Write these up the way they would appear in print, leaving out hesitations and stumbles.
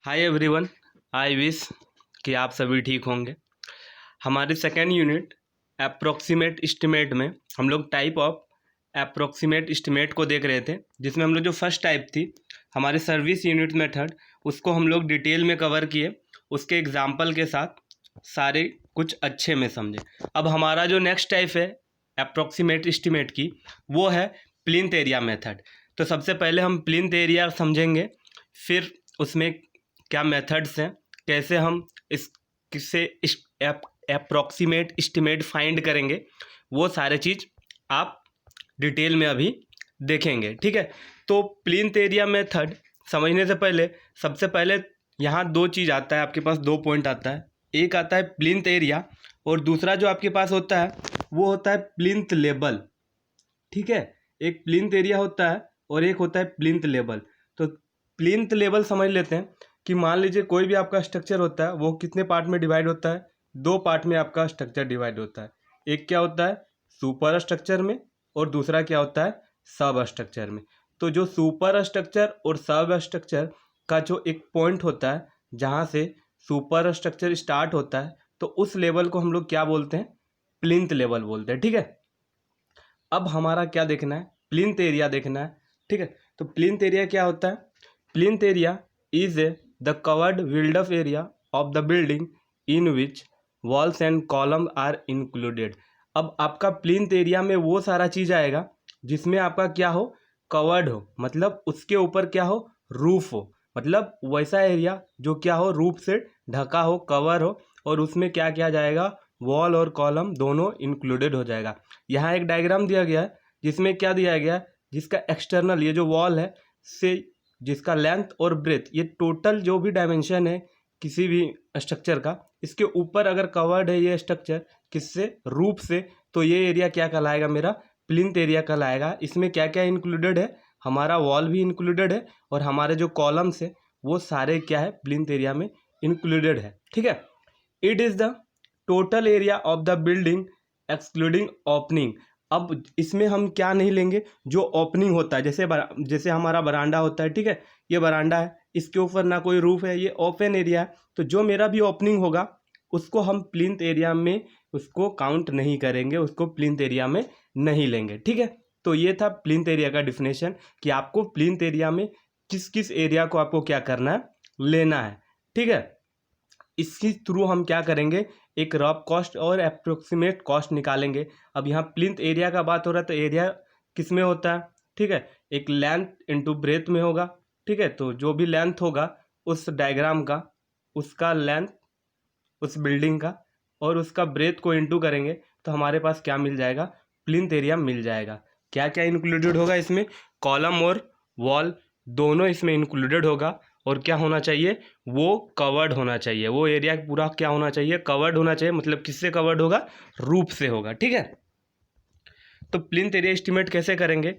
Hi everyone. I wish कि आप सभी ठीक होंगे। हमारी सेकेंड यूनिट अप्रोक्सीमेट एस्टिमेट में हम लोग टाइप ऑफ अप्रोक्सीमेट एस्टिमेट को देख रहे थे, जिसमें हम लोग जो फर्स्ट टाइप थी हमारी सर्विस यूनिट मेथड, उसको हम लोग डिटेल में कवर किए, उसके एग्जाम्पल के साथ सारे कुछ अच्छे में समझे। अब हमारा जो नेक्स्ट टाइप है अप्रोक्सीमेट एस्टिमेट की, वो है प्लिंथ एरिया मेथड। तो सबसे पहले हम प्लिंथ एरिया समझेंगे, फिर उसमें क्या मेथड्स हैं, कैसे हम इस किससे अप्रोक्सीमेट एस्टिमेट फाइंड करेंगे, वो सारे चीज़ आप डिटेल में अभी देखेंगे। ठीक है, तो प्लिंथ एरिया मेथड समझने से पहले सबसे पहले यहाँ दो चीज़ आता है, आपके पास दो पॉइंट आता है। एक आता है प्लिंथ एरिया और दूसरा जो आपके पास होता है वो होता है प्लिंथ लेवल। ठीक है, एक प्लिंथ एरिया होता है और एक होता है प्लिंथ लेवल। तो प्लिंथ लेवल समझ लेते हैं कि मान लीजिए कोई भी आपका स्ट्रक्चर होता है, वो कितने पार्ट में डिवाइड होता है? दो पार्ट में आपका स्ट्रक्चर डिवाइड होता है। एक क्या होता है सुपर स्ट्रक्चर में और दूसरा क्या होता है सब स्ट्रक्चर में। तो जो सुपर स्ट्रक्चर और सब स्ट्रक्चर का जो एक पॉइंट होता है जहाँ से सुपर स्ट्रक्चर स्टार्ट होता है, तो उस लेवल को हम लोग क्या बोलते हैं? प्लिंथ लेवल बोलते हैं। ठीक है, अब हमारा क्या देखना है? प्लिंथ एरिया देखना है। ठीक है, तो प्लिंथ एरिया क्या होता है? Plinth area is a the covered build up area of the building in which walls and column are included. अब आपका प्लिंथ एरिया में वो सारा चीज़ आएगा जिसमें आपका क्या हो? कवर्ड हो, मतलब उसके ऊपर क्या हो? रूफ हो, मतलब वैसा एरिया जो क्या हो? रूफ से ढका हो, कवर हो, और उसमें क्या किया जाएगा? वॉल और कॉलम दोनों इंक्लूडेड हो जाएगा। यहाँ एक डायग्राम दिया गया है जिसमें क्या दिया गया है, जिसका एक्सटर्नल ये जो वॉल है से जिसका लेंथ और ब्रेथ, ये टोटल जो भी डायमेंशन है किसी भी स्ट्रक्चर का, इसके ऊपर अगर कवर्ड है ये स्ट्रक्चर किससे? रूफ से, तो ये एरिया क्या कहलाएगा? मेरा प्लिंथ एरिया कहलाएगा। इसमें क्या क्या इंक्लूडेड है? हमारा वॉल भी इंक्लूडेड है और हमारे जो कॉलम्स है वो सारे क्या है? प्लिंथ एरिया में इंक्लूडेड है। ठीक है, it is the total area of the building excluding opening. अब इसमें हम क्या नहीं लेंगे? जो ओपनिंग होता है, जैसे हमारा बरांडा होता है। ठीक है, ये बरांडा है, इसके ऊपर ना कोई रूफ है, ये ओपन एरिया है, तो जो मेरा भी ओपनिंग होगा उसको हम प्लिंथ एरिया में उसको काउंट नहीं करेंगे, उसको प्लिंथ एरिया में नहीं लेंगे। ठीक है, तो ये था प्लिंथ एरिया का डिफिनेशन कि आपको प्लिंथ एरिया में किस किस एरिया को आपको क्या करना है? लेना है। ठीक है, इसके थ्रू हम क्या करेंगे? एक रफ कॉस्ट और अप्रोक्सीमेट कॉस्ट निकालेंगे। अब यहाँ प्लिंथ एरिया का बात हो रहा है, तो एरिया किस में होता है? ठीक है, एक लेंथ इनटू ब्रेथ में होगा। ठीक है, तो जो भी लेंथ होगा उस डायग्राम का, उसका लेंथ उस बिल्डिंग का, और उसका ब्रेथ को इनटू करेंगे तो हमारे पास क्या मिल जाएगा? प्लिंथ एरिया मिल जाएगा। क्या क्या इंक्लूडेड होगा इसमें? कॉलम और वॉल दोनों इसमें इंक्लूडेड होगा। और क्या होना चाहिए? वो कवर्ड होना चाहिए, वो एरिया पूरा क्या होना चाहिए? कवर्ड होना चाहिए। मतलब किससे कवर्ड होगा? रूफ से होगा। ठीक है, तो प्लिंथ एरिया एस्टिमेट कैसे करेंगे?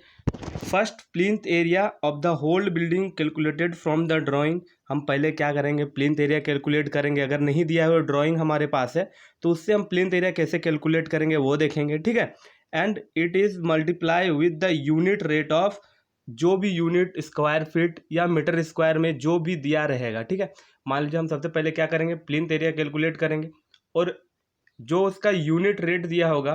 First plinth area of the whole building calculated from the drawing. हम पहले क्या करेंगे? प्लिंथ एरिया कैलकुलेट करेंगे। अगर नहीं दिया हुआ ड्राइंग हमारे पास है तो उससे हम प्लिंथ एरिया कैसे कैलकुलेट करेंगे वो देखेंगे। ठीक है, and it is multiply with the unit rate of, जो भी यूनिट स्क्वायर फीट या मीटर स्क्वायर में जो भी दिया रहेगा। ठीक है, मान लीजिए हम सबसे पहले क्या करेंगे? प्लिंथ एरिया कैलकुलेट करेंगे और जो उसका यूनिट रेट दिया होगा,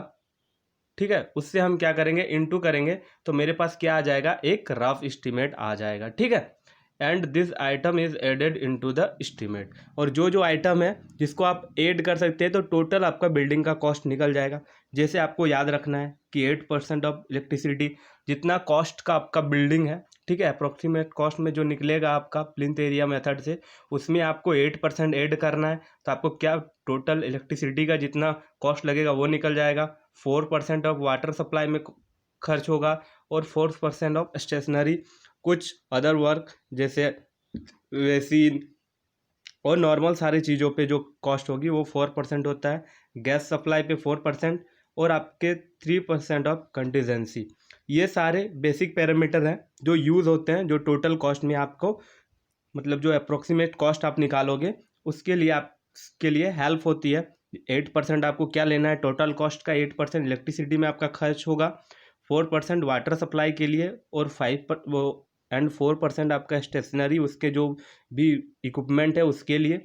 ठीक है, उससे हम क्या करेंगे? इनटू करेंगे, तो मेरे पास क्या आ जाएगा? एक रफ एस्टीमेट आ जाएगा। ठीक है, and this item is added into the estimate. और जो जो आइटम है जिसको आप ऐड कर सकते हैं तो टोटल आपका बिल्डिंग का कॉस्ट निकल जाएगा। जैसे आपको याद रखना है कि 8% ऑफ इलेक्ट्रिसिटी, जितना कॉस्ट का आपका बिल्डिंग है, ठीक है, अप्रोक्सीमेट कॉस्ट में जो निकलेगा आपका प्लिंथ एरिया मेथड से, उसमें आपको 8% ऐड करना है, तो आपको क्या टोटल इलेक्ट्रिसिटी का जितना कॉस्ट लगेगा वो निकल जाएगा। 4% ऑफ वाटर सप्लाई में खर्च होगा और 4% ऑफ स्टेशनरी, कुछ अदर वर्क जैसे वेसिन और नॉर्मल सारी चीज़ों पे जो कॉस्ट होगी वो 4% होता है। गैस सप्लाई पे 4% और आपके 3% ऑफ कंटीजेंसी। ये सारे बेसिक पैरामीटर हैं जो यूज़ होते हैं, जो टोटल कॉस्ट में आपको, मतलब जो अप्रोक्सीमेट कॉस्ट आप निकालोगे उसके लिए आपके लिए हेल्प होती है। 8% आपको क्या लेना है? टोटल कॉस्ट का 8% इलेक्ट्रिसिटी में आपका खर्च होगा, 4% वाटर सप्लाई के लिए और 5 पर वो एंड 4% आपका स्टेशनरी उसके जो भी इक्विपमेंट है उसके लिए,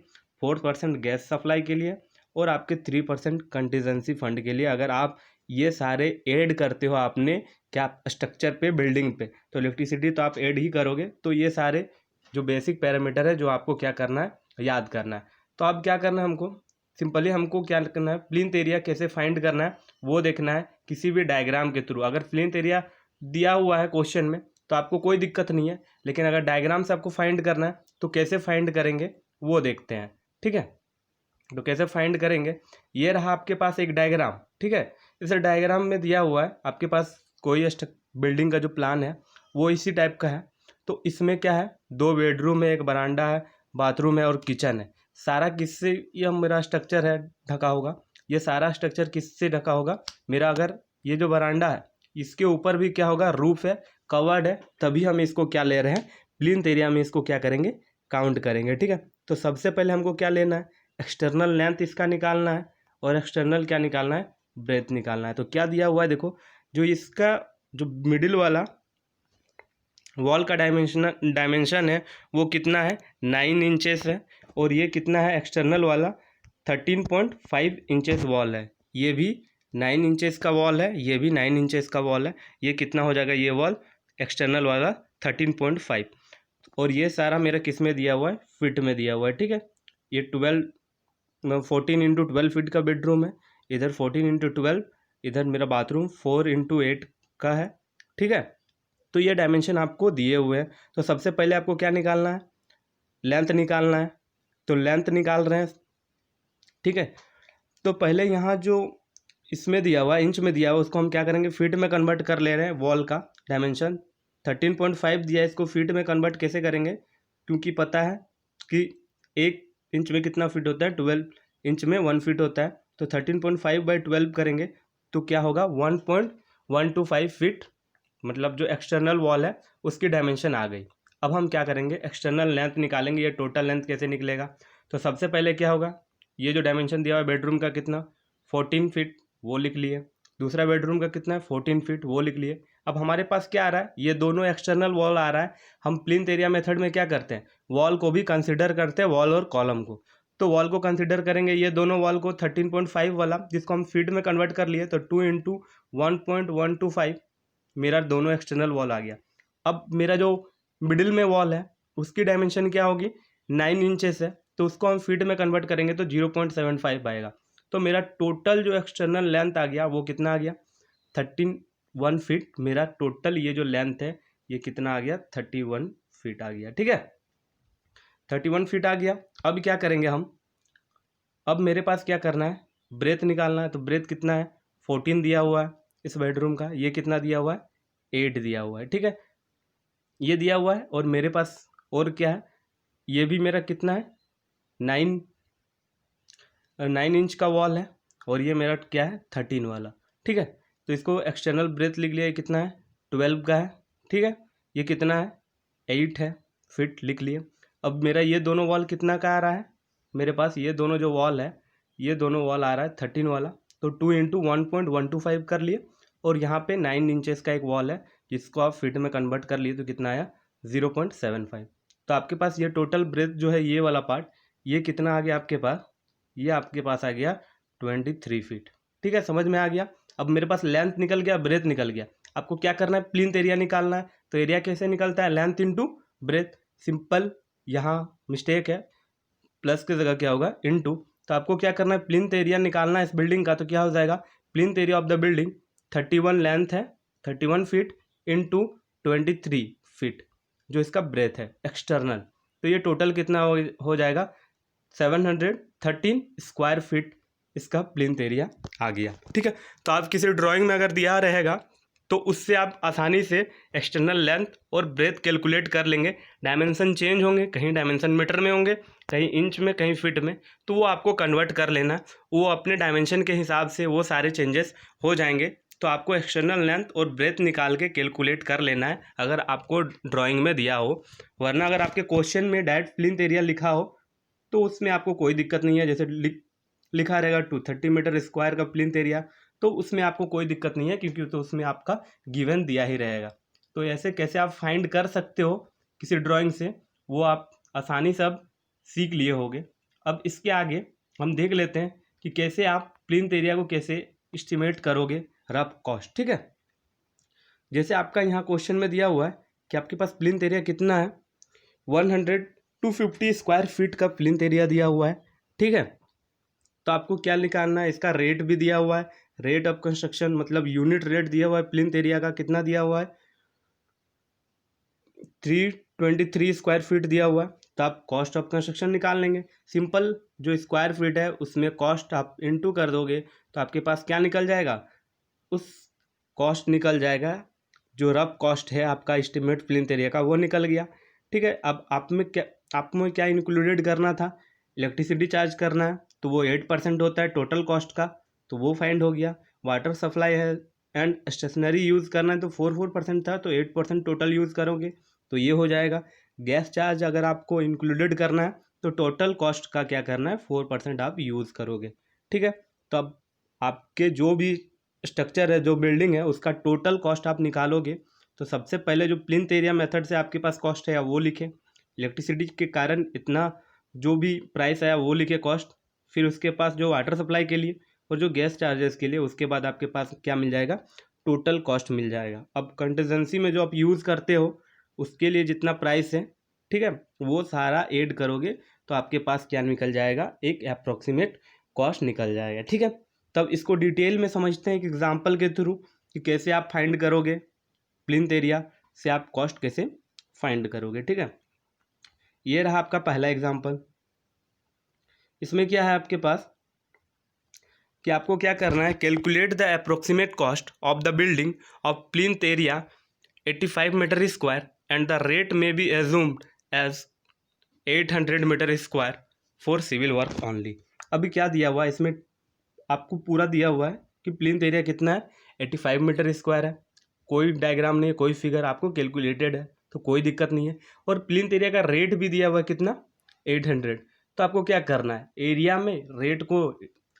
4% गैस सप्लाई के लिए, और आपके 3% कंटीजेंसी फंड के लिए। अगर आप ये सारे ऐड करते हो आपने क्या स्ट्रक्चर पे, बिल्डिंग पे, तो इलेक्ट्रिसिटी तो आप ऐड ही करोगे। तो ये सारे जो बेसिक पैरामीटर है जो आपको क्या करना है, याद करना है। तो अब क्या करना है हमको, सिंपली हमको क्या करना है, प्लिंथ एरिया कैसे फाइंड करना है वो देखना है किसी भी डायग्राम के थ्रू। अगर प्लिंथ एरिया दिया हुआ है क्वेश्चन में तो आपको कोई दिक्कत नहीं है, लेकिन अगर डायग्राम से आपको फाइंड करना है तो कैसे फाइंड करेंगे वो देखते हैं। ठीक है, तो कैसे फाइंड करेंगे, ये रहा आपके पास एक डायग्राम। ठीक है, इस डायग्राम में दिया हुआ है आपके पास कोई बिल्डिंग का जो प्लान है वो इसी टाइप का है। तो इसमें क्या है, 2 बेडरूम है, एक बरांडा है, बाथरूम है और किचन है। सारा किससे ये मेरा स्ट्रक्चर है ढका होगा, ये सारा स्ट्रक्चर किससे ढका होगा मेरा, अगर ये जो बरांडा है इसके ऊपर भी क्या होगा, रूफ है, कवर्ड है, तभी हम इसको क्या ले रहे हैं, प्लिंथ एरिया में इसको क्या करेंगे, काउंट करेंगे। ठीक है, तो सबसे पहले हमको क्या लेना है, एक्सटर्नल लेंथ इसका निकालना है, और एक्सटर्नल क्या निकालना है, ब्रेथ निकालना है। तो क्या दिया हुआ है देखो, जो इसका जो मिडिल वाला वॉल का डायमेंशन है वो कितना है, 9 इंचेस है, और ये कितना है एक्सटर्नल वाला, 13.5 इंचेस वॉल है। ये भी 9 इंचेस का वॉल है, ये भी 9 इंचेस का वॉल है। ये कितना हो जाएगा, ये वॉल एक्सटर्नल वाला 13.5, और ये सारा मेरा किस में दिया हुआ है, फिट में दिया हुआ है। ठीक है, ये 14 × 12 फीट का बेडरूम है, इधर 14 × 12, इधर मेरा बाथरूम 4 × 8 का है। ठीक है, तो ये डायमेंशन आपको दिए हुए हैं। तो सबसे पहले आपको क्या निकालना है, लेंथ निकालना है। तो लेंथ निकाल रहे हैं। ठीक है, तो पहले यहाँ जो इसमें दिया हुआ है, इंच में दिया हुआ, उसको हम क्या करेंगे, फीट में कन्वर्ट कर ले रहे हैं। वॉल का डायमेंशन 13.5 दिया है, इसको फीट में कन्वर्ट कैसे करेंगे, क्योंकि पता है कि 1 इंच में कितना फीट होता है, 12 इंच में 1 फीट होता है। तो 13.5/12 करेंगे तो क्या होगा, 1.125 फीट, मतलब जो एक्सटर्नल वॉल है उसकी डायमेंशन आ गई। अब हम क्या करेंगे, एक्सटर्नल लेंथ निकालेंगे। ये टोटल लेंथ कैसे निकलेगा, तो सबसे पहले क्या होगा, ये जो डायमेंशन दिया हुआ है बेडरूम का कितना, 14 फीट, वो लिख लिए। दूसरा बेडरूम का कितना है, 14 फीट, वो लिख लिए। अब हमारे पास क्या आ रहा है, ये दोनों एक्सटर्नल वॉल आ रहा है। हम प्लिंथ एरिया मेथड में क्या करते हैं, वॉल को भी कंसिडर करते हैं, वॉल और कॉलम को। तो वॉल को कंसिडर करेंगे, ये दोनों वॉल को 13.5 वाला, जिसको हम फीट में कन्वर्ट कर लिए, तो 2 × 1.125 मेरा दोनों एक्सटर्नल वॉल आ गया। अब मेरा जो मिडिल में वॉल है उसकी डायमेंशन क्या होगी, 9 इंचेस है, तो उसको हम फीट में कन्वर्ट करेंगे तो 0.75 आएगा। तो मेरा टोटल जो एक्सटर्नल लेंथ आ गया वो कितना आ गया, 31 फीट। मेरा टोटल ये जो लेंथ है ये कितना आ गया, 31 फीट आ गया। ठीक है, 31 फीट आ गया। अब क्या करेंगे हम, अब मेरे पास क्या करना है, ब्रेथ निकालना है। तो ब्रेथ कितना है, 14 दिया हुआ है इस बेडरूम का, ये कितना दिया हुआ है, 8 दिया हुआ है। ठीक है, ये दिया हुआ है, और मेरे पास और क्या है, ये भी मेरा कितना है, 9 इंच का वॉल है, और ये मेरा क्या है, 13 वाला। ठीक है, तो इसको एक्सटर्नल ब्रेथ लिख लिया, ये कितना है, 12 का है। ठीक है, ये कितना है, 8 है, फिट लिख लिए। अब मेरा ये दोनों वॉल कितना का आ रहा है, मेरे पास ये दोनों जो वॉल है, ये दोनों वॉल आ रहा है 13 वाला, तो 2 × 1.125 कर लिए। और यहाँ पे 9 इंचेस का एक वॉल है, जिसको आप फीट में कन्वर्ट कर लिए, तो कितना आया, 0.75। तो आपके पास ये टोटल ब्रेथ जो है, ये वाला पार्ट, ये कितना आ गया आपके पास, ये आपके पास आ गया 23 फीट। ठीक है, समझ में आ गया। अब मेरे पास लेंथ निकल गया, ब्रेथ निकल गया। आपको क्या करना है, प्लिंथ एरिया निकालना है। तो एरिया कैसे निकलता है, लेंथ इंटू ब्रेथ। सिंपल, यहाँ मिस्टेक है, प्लस की जगह क्या होगा, इनटू। तो आपको क्या करना है, प्लिंथ एरिया निकालना है इस बिल्डिंग का। तो क्या हो जाएगा, plinth area of the building 31 length है, 31 फीट इंटू 23 फीट जो इसका ब्रेथ है एक्सटर्नल। तो ये टोटल कितना हो जाएगा, 713 स्क्वायर फीट इसका प्लिंथ एरिया आ गया। ठीक है, तो आप किसी ड्राइंग में अगर दिया रहेगा तो उससे आप आसानी से एक्सटर्नल लेंथ और ब्रेथ कैलकुलेट कर लेंगे। डायमेंशन चेंज होंगे, कहीं डायमेंशन मीटर में होंगे, कहीं इंच में, कहीं फीट में, तो वो आपको कन्वर्ट कर लेना। वो अपने डायमेंशन के हिसाब से वो सारे चेंजेस हो जाएंगे। तो आपको एक्सटर्नल लेंथ और ब्रेथ निकाल के कैलकुलेट कर लेना है अगर आपको ड्राइंग में दिया हो। वरना अगर आपके क्वेश्चन में डायरेक्ट प्लिंथ एरिया लिखा हो तो उसमें आपको कोई दिक्कत नहीं है। जैसे लिखा रहेगा 230 मीटर स्क्वायर का प्लिंथ एरिया, तो उसमें आपको कोई दिक्कत नहीं है, क्योंकि तो उसमें आपका गिवन दिया ही रहेगा। तो ऐसे कैसे आप फाइंड कर सकते हो किसी ड्राइंग से, वो आप आसानी से अब सीख लिए होगे। अब इसके आगे हम देख लेते हैं कि कैसे आप प्लिंथ एरिया को कैसे एस्टिमेट करोगे रफ कॉस्ट। ठीक है, जैसे आपका यहाँ क्वेश्चन में दिया हुआ है कि आपके पास प्लिंथ एरिया कितना है, 250 स्क्वायर फीट का प्लिंथ एरिया दिया हुआ है। ठीक है, तो आपको क्या निकालना है, इसका रेट भी दिया हुआ है, रेट ऑफ कंस्ट्रक्शन मतलब यूनिट रेट दिया हुआ है प्लिंथ एरिया का, कितना दिया हुआ है 323 स्क्वायर फीट दिया हुआ है। तो आप कॉस्ट ऑफ कंस्ट्रक्शन निकाल लेंगे, सिंपल जो स्क्वायर फीट है उसमें कॉस्ट आप इनटू कर दोगे तो आपके पास क्या निकल जाएगा, उस कॉस्ट निकल जाएगा जो रफ कॉस्ट है आपका एस्टिमेट प्लिंथ एरिया का, वो निकल गया। ठीक है, अब आप में क्या इंक्लूडेड करना था, इलेक्ट्रिसिटी चार्ज करना है तो वो 8% होता है टोटल कॉस्ट का, तो वो फाइंड हो गया। वाटर सप्लाई है एंड स्टेशनरी यूज़ करना है तो 4% था, तो 8% टोटल यूज़ करोगे तो ये हो जाएगा। गैस चार्ज अगर आपको इंक्लूडेड करना है तो टोटल कॉस्ट का क्या करना है, 4% आप यूज़ करोगे। ठीक है, तो अब आपके जो भी स्ट्रक्चर है, जो बिल्डिंग है, उसका टोटल कॉस्ट आप निकालोगे तो सबसे पहले जो प्लिंथ एरिया मेथड से आपके पास कॉस्ट है वो लिखें, इलेक्ट्रिसिटी के कारण इतना जो भी प्राइस आया वो लिखे कॉस्ट, फिर उसके पास जो वाटर सप्लाई के लिए और जो गैस चार्जेस के लिए, उसके बाद आपके पास क्या मिल जाएगा, टोटल कॉस्ट मिल जाएगा। अब कंटीजेंसी में जो आप यूज़ करते हो उसके लिए जितना प्राइस है, ठीक है, वो सारा ऐड करोगे तो आपके पास क्या निकल जाएगा, एक अप्रॉक्सीमेट कॉस्ट निकल जाएगा। ठीक है, तब इसको डिटेल में समझते हैं एक एग्जांपल के थ्रू कि कैसे आप फाइंड करोगे प्लिंथ एरिया से आप कॉस्ट कैसे फाइंड करोगे। ठीक है, ये रहा आपका पहला एग्जांपल। इसमें क्या है आपके पास कि आपको क्या करना है, calculate the approximate cost of the building of plinth area 85 metre square and the rate may be assumed as 800 metre square for civil work only. अभी क्या दिया हुआ है इसमें, आपको पूरा दिया हुआ है कि प्लिंथ एरिया कितना है, 85 मीटर स्क्वायर है, कोई डायग्राम नहीं है, कोई फिगर आपको कैलकुलेटेड है तो कोई दिक्कत नहीं है, और प्लिंथ एरिया का रेट भी दिया हुआ है कितना, 800। तो आपको क्या करना है, एरिया में रेट को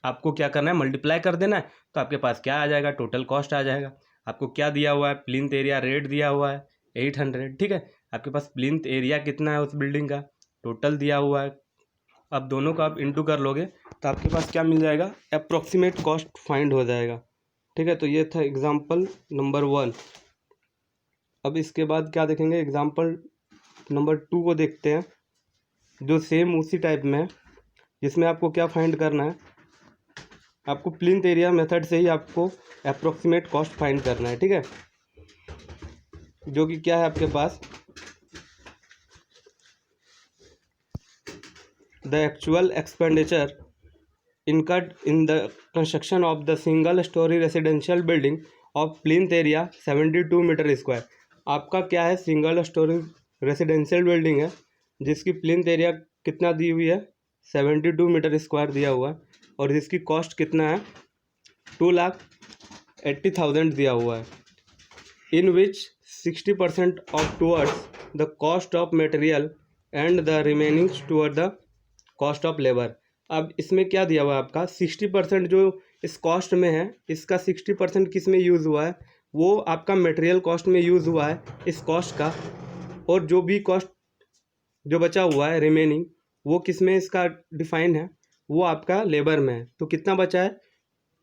आपको क्या करना है, मल्टीप्लाई कर देना है, तो आपके पास क्या आ जाएगा, टोटल कॉस्ट आ जाएगा। आपको क्या दिया हुआ है, प्लिंथ एरिया रेट दिया हुआ है 800। ठीक है, आपके पास प्लिंथ एरिया कितना है उस बिल्डिंग का, टोटल दिया हुआ है। अब दोनों का आप इंटू कर लोगे तो आपके पास क्या मिल जाएगा, अप्रॉक्सीमेट कॉस्ट फाइंड हो जाएगा। ठीक है, तो ये था एग्जाम्पल नंबर 1। अब इसके बाद क्या देखेंगे, एग्जाम्पल नंबर 2 को देखते हैं, जो सेम उसी टाइप में है, जिसमें आपको क्या फाइंड करना है, आपको प्लिंथ एरिया मेथड से ही आपको अप्रॉक्सीमेट कॉस्ट फाइंड करना है। ठीक है, जो कि क्या है आपके पास, the actual expenditure incurred in the construction of the single story residential building of plinth area 72 metre square. आपका क्या है, सिंगल स्टोरी रेसिडेंशियल बिल्डिंग है जिसकी प्लिंथ एरिया कितना दी हुई है, 72 मीटर स्क्वायर दिया हुआ है, और जिसकी कॉस्ट कितना है, 2,80,000 दिया हुआ है, इन विच 60% of towards the cost of material and the remaining toward the cost of labour. अब इसमें क्या दिया हुआ है आपका, 60% जो इस कॉस्ट में है, इसका 60% किस में यूज़ हुआ है, वो आपका मटेरियल कॉस्ट में यूज़ हुआ है इस कॉस्ट का, और जो भी कॉस्ट जो बचा हुआ है रिमेनिंग, वो किस में इसका डिफाइन है, वो आपका लेबर में है। तो कितना बचा है,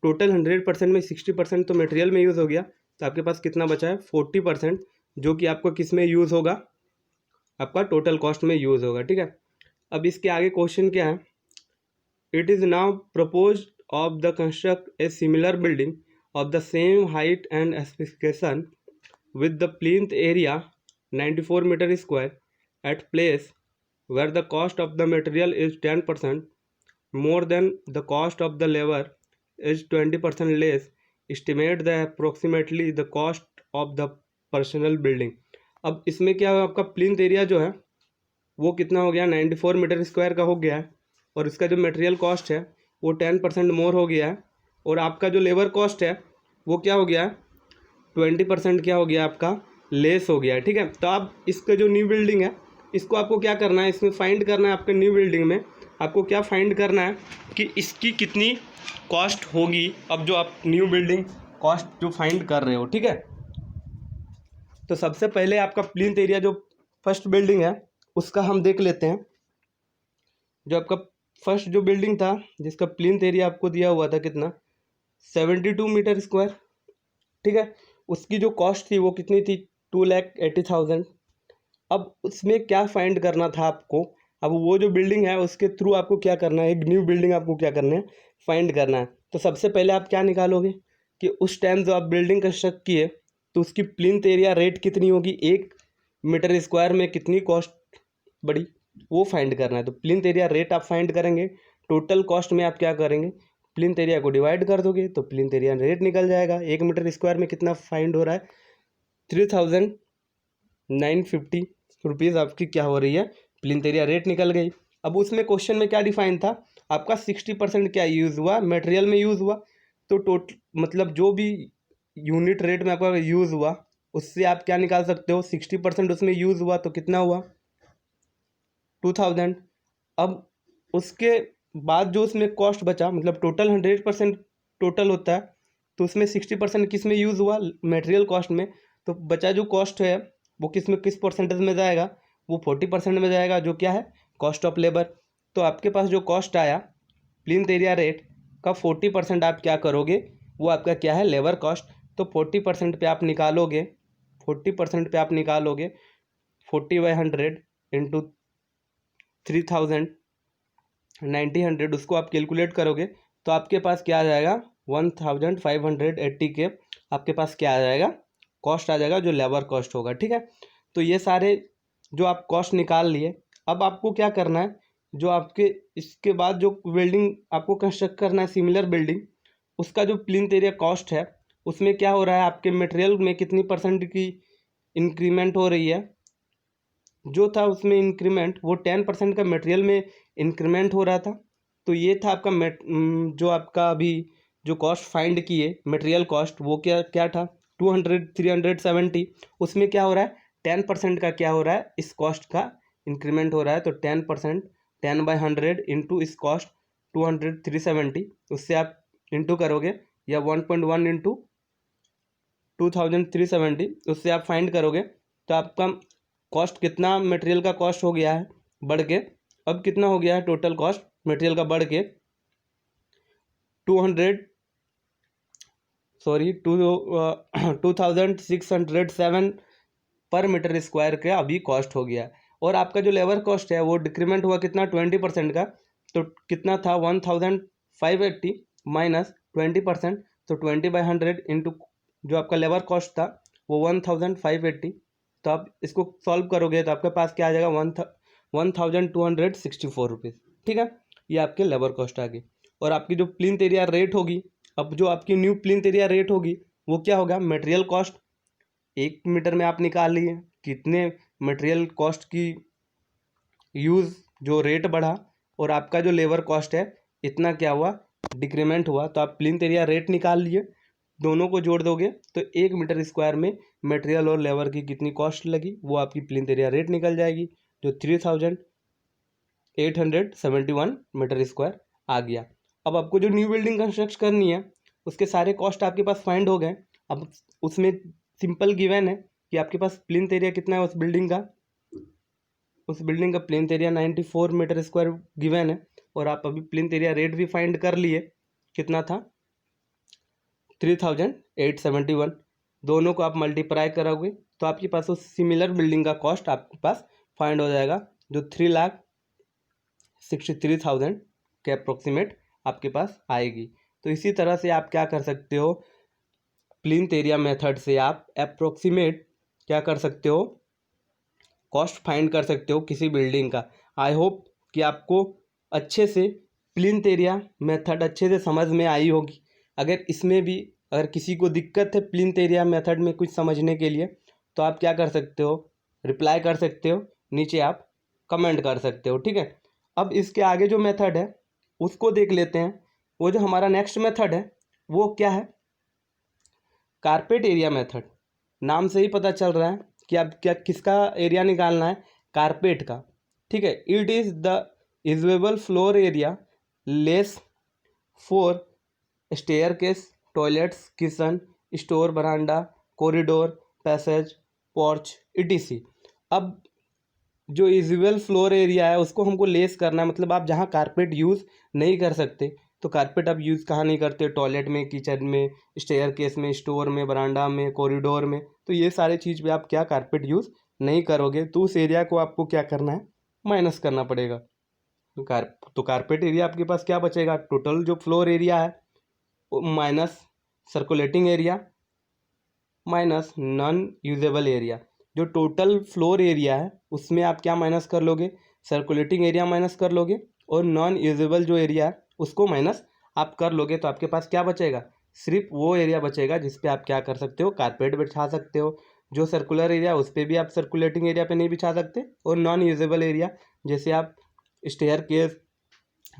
टोटल 100% में 60% तो मटेरियल में यूज़ हो गया, तो आपके पास कितना बचा है, 40%, जो कि आपको किस में यूज़ होगा, आपका टोटल कॉस्ट में यूज़ होगा। ठीक है, अब इसके आगे क्वेश्चन क्या है, it is now proposed of the construct a similar building of the same height and specification with the plinth area 94 meter square at place where the cost of the material is 10% more than the cost of the labor is 20% less. Estimate the approximately the cost of the personal building। अब इसमें क्या है, आपका plinth area जो है वो कितना हो गया, 94 मीटर स्क्वायर का हो गया है, और इसका जो मटेरियल कॉस्ट है वो 10% मोर हो गया है, और आपका जो लेबर कॉस्ट है वो क्या हो गया है, 20% क्या हो गया आपका, लेस हो गया है। ठीक है, तो आप इसका जो न्यू बिल्डिंग है इसको आपको क्या करना है, इसमें फाइंड करना है, आपके न्यू बिल्डिंग में आपको क्या फाइंड करना है कि इसकी कितनी कॉस्ट होगी। अब जो आप न्यू बिल्डिंग कॉस्ट जो फाइंड कर रहे हो, ठीक है, तो सबसे पहले आपका प्लिंथ एरिया जो फर्स्ट बिल्डिंग है उसका हम देख लेते हैं। जो आपका फर्स्ट जो बिल्डिंग था जिसका प्लिंथ एरिया आपको दिया हुआ था कितना, 72 मीटर स्क्वायर, ठीक है। उसकी जो कॉस्ट थी वो कितनी थी, 2,80,000। अब उसमें क्या फाइंड करना था आपको, अब वो जो बिल्डिंग है उसके थ्रू आपको क्या करना है, एक न्यू बिल्डिंग आपको क्या करना है, फाइंड करना है। तो सबसे पहले आप क्या निकालोगे कि उस टाइम जो आप बिल्डिंग कंस्ट्रक्ट किए तो उसकी प्लिंथ एरिया रेट कितनी होगी, 1 मीटर स्क्वायर में कितनी कॉस्ट बड़ी, वो फाइंड करना है। तो प्लिंथ एरिया रेट आप फाइंड करेंगे, टोटल कॉस्ट में आप क्या करेंगे, प्लिंथ एरिया को डिवाइड कर दोगे तो प्लिंथ एरिया रेट निकल जाएगा। 1 मीटर स्क्वायर में कितना फाइंड हो रहा है, 3,950 रुपीज़ आपकी क्या हो रही है, प्लिंथ एरिया रेट निकल गई। अब उसमें क्वेश्चन में क्या डिफाइन था आपका, 60% क्या यूज़ हुआ, मटेरियल में यूज़ हुआ। तो टोटल मतलब जो भी यूनिट रेट में आपका यूज़ हुआ उससे आप क्या निकाल सकते हो, 60% उसमें यूज़ हुआ तो कितना हुआ, 2,000। अब उसके बाद जो उसमें कॉस्ट बचा, मतलब टोटल 100% टोटल होता है, तो उसमें 60% किस में यूज़ हुआ, मटेरियल कॉस्ट में। तो बचा जो कॉस्ट है वो किस में, किस परसेंटेज में जाएगा, वो 40% में जाएगा, जो क्या है, कॉस्ट ऑफ लेबर। तो आपके पास जो कॉस्ट आया प्लिंथ एरिया रेट का 40% आप क्या करोगे, वो आपका क्या है, लेबर कॉस्ट। तो 40% पे आप निकालोगे, 40% पे आप निकालोगे 40/100 इंटू 3,000 90 उसको आप कैलकुलेट करोगे तो आपके पास क्या आ जाएगा, 1,580 के आपके पास क्या आ जाएगा, कॉस्ट आ जाएगा, जो लेबर कॉस्ट होगा, ठीक है। तो ये सारे जो आप कॉस्ट निकाल लिए, अब आपको क्या करना है, जो आपके इसके बाद जो बिल्डिंग आपको कंस्ट्रक्ट करना है सिमिलर बिल्डिंग, उसका जो प्लिंथ एरिया कॉस्ट है उसमें क्या हो रहा है, आपके मटेरियल में कितनी परसेंट की इंक्रीमेंट हो रही है, जो था उसमें इंक्रीमेंट वो 10% का मटेरियल में इंक्रीमेंट हो रहा था। तो ये था आपका जो आपका अभी जो कॉस्ट फाइंड किए मटेरियल कॉस्ट, वो क्या क्या था, 370। उसमें क्या हो रहा है, 10% का क्या हो रहा है, इस कॉस्ट का इंक्रीमेंट हो रहा है। तो 10%, 10/100 इंटू इस कॉस्ट 370, उससे आप इंटू करोगे, या 1.1 इंटू 2,370, उससे आप फाइंड करोगे तो आपका कॉस्ट कितना मटेरियल का कॉस्ट हो गया है बढ़ के, अब कितना हो गया है टोटल कॉस्ट मटेरियल का बढ़ के 2,607 पर मीटर स्क्वायर का अभी कॉस्ट हो गया है। और आपका जो लेबर कॉस्ट है वो डिक्रीमेंट हुआ कितना, 20% का। तो कितना था, 1,580 माइनस 20%, तो 20/100 इंटू जो आपका लेबर कॉस्ट था वो 1,580। तो आप इसको सॉल्व करोगे तो आपके पास क्या आ जाएगा, 1,264 रुपीज़, ठीक है। ये आपके लेबर कॉस्ट आ गई। और आपकी जो प्लिंथ एरिया रेट होगी, अब जो आपकी न्यू प्लिंथ एरिया रेट होगी वो क्या होगा, मटेरियल कॉस्ट 1 मीटर में आप निकाल लिए कितने मटेरियल कॉस्ट की यूज़ जो रेट बढ़ा, और आपका जो लेबर कॉस्ट है इतना क्या हुआ, डिक्रीमेंट हुआ। तो आप प्लिंथ एरिया रेट निकाल लिए, दोनों को जोड़ दोगे तो 1 मीटर स्क्वायर में मटेरियल और लेबर की कितनी कॉस्ट लगी, वो आपकी प्लिंथ एरिया रेट निकल जाएगी, जो 3,871 मीटर स्क्वायर आ गया। अब आपको जो न्यू बिल्डिंग कंस्ट्रक्ट करनी है उसके सारे कॉस्ट आपके पास फाइंड हो गए। अब उसमें सिंपल गिवन है कि आपके पास प्लिंथ एरिया कितना है उस बिल्डिंग का, उस बिल्डिंग का plinth area 94 metre square given है। और आप अभी प्लिंथ एरिया रेट भी फाइंड कर लिए, कितना था, 3,871। दोनों को आप मल्टीप्लाई करोगे तो आपके पास उस सिमिलर बिल्डिंग का कॉस्ट आपके पास फाइंड हो जाएगा, जो 3,63,000 के अप्रोक्सीमेट आपके पास आएगी। तो इसी तरह से आप क्या कर सकते हो, प्लिंथ एरिया मेथड से आप अप्रोक्सीमेट क्या कर सकते हो, कॉस्ट फाइंड कर सकते हो किसी बिल्डिंग का। आई होप कि आपको अच्छे से प्लिंथ एरिया मेथड अच्छे से समझ में आई होगी। अगर इसमें भी अगर किसी को दिक्कत है प्लिंथ एरिया मेथड में कुछ समझने के लिए, तो आप क्या कर सकते हो, रिप्लाई कर सकते हो, नीचे आप कमेंट कर सकते हो, ठीक है। अब इसके आगे जो मेथड है उसको देख लेते हैं। वो जो हमारा नेक्स्ट मेथड है वो क्या है, कारपेट एरिया मेथड। नाम से ही पता चल रहा है कि आप क्या किसका एरिया निकालना है, कारपेट का, ठीक है। It is the usable floor area less for staircase, toilets, kitchen, store, veranda, corridor, passage, porch etc। अब जो यूजुअल फ्लोर एरिया है उसको हमको लेस करना है, मतलब आप जहाँ कारपेट यूज़ नहीं कर सकते, तो कारपेट आप यूज़ कहाँ नहीं करते, टॉयलेट में, किचन में, स्टेयरकेस में, स्टोर में, बरांडा में, कॉरिडोर में, तो ये सारे चीज़ पे आप क्या कारपेट यूज़ नहीं करोगे, तो उस एरिया को आपको क्या करना है, माइनस करना पड़ेगा। तो कारपेट एरिया आपके पास क्या बचेगा, टोटल जो फ्लोर एरिया है minus circulating area minus non usable area. जो टोटल फ्लोर एरिया है उसमें आप क्या माइनस कर लोगे, सर्कुलेटिंग एरिया माइनस कर लोगे, और नॉन यूजेबल जो एरिया है उसको माइनस आप कर लोगे, तो आपके पास क्या बचेगा, सिर्फ वो एरिया बचेगा जिस पे आप क्या कर सकते हो, कारपेट बिछा सकते हो। जो सर्कुलर एरिया उस पर भी आप सर्कुलेटिंग एरिया पे नहीं बिछा सकते, और नॉन यूजेबल एरिया जैसे आप staircase,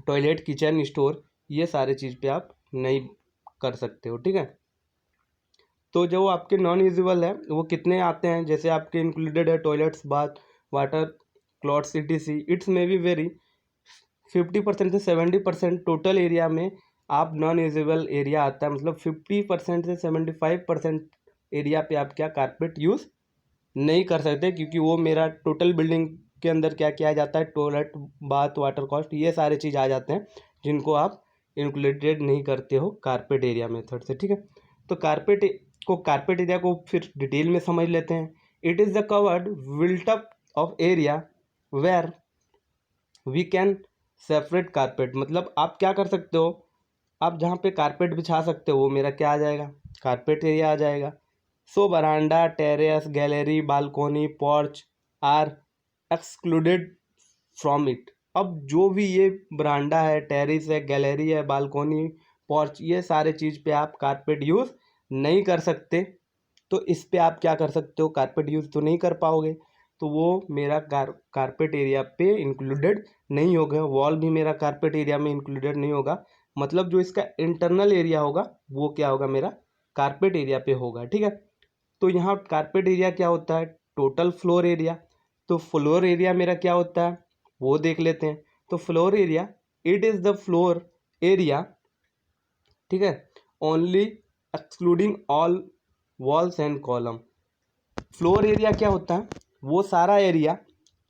toilet, kitchen, store, ये सारे चीज़ पे आप नहीं कर सकते हो। ठीक है, तो जो आपके नॉन यूजेबल है वो कितने आते हैं, जैसे आपके इंक्लूडेड है toilets, bath, water, clothes etc। It's may be very 50% से 70% टोटल एरिया में आप नॉन यूजेबल एरिया आता है, मतलब 50% से 75% एरिया पे आप क्या कारपेट यूज़ नहीं कर सकते, क्योंकि वो मेरा टोटल बिल्डिंग के अंदर क्या किया जाता है, टॉयलेट, बाथ, वाटर कॉस्ट, ये सारे चीज़ आ जाते हैं जिनको आप इंक्लूडेड नहीं करते हो कारपेट एरिया मेथड से। ठीक है, तो कारपेट एरिया को फिर डिटेल में समझ लेते हैं। It is the covered built up of area where we can separate carpet, मतलब आप क्या कर सकते हो, आप जहाँ पे कारपेट बिछा सकते हो वो मेरा क्या आ जाएगा, कारपेट एरिया आ जाएगा। So veranda, terrace, gallery, balcony, porch are excluded from it. अब जो भी ये बरांडा है, टेरेस है, गैलरी है, बालकोनी, पोर्च, ये सारे चीज़ पे आप कारपेट यूज़ नहीं कर सकते, तो इस पे आप क्या कर सकते हो, कारपेट यूज़ तो नहीं कर पाओगे, तो वो मेरा कारपेट एरिया पे इंक्लूडेड नहीं होगा। वॉल भी मेरा कारपेट एरिया में इंक्लूडेड नहीं होगा, मतलब जो इसका इंटरनल एरिया होगा वो क्या होगा, मेरा कारपेट एरिया पे होगा। ठीक है, तो यहाँ कारपेट एरिया क्या होता है, टोटल फ्लोर एरिया। तो फ्लोर एरिया मेरा क्या होता है वो देख लेते हैं। तो floor area, it is the floor area, ठीक है, only excluding all walls and column. Floor area क्या होता है, वो सारा एरिया,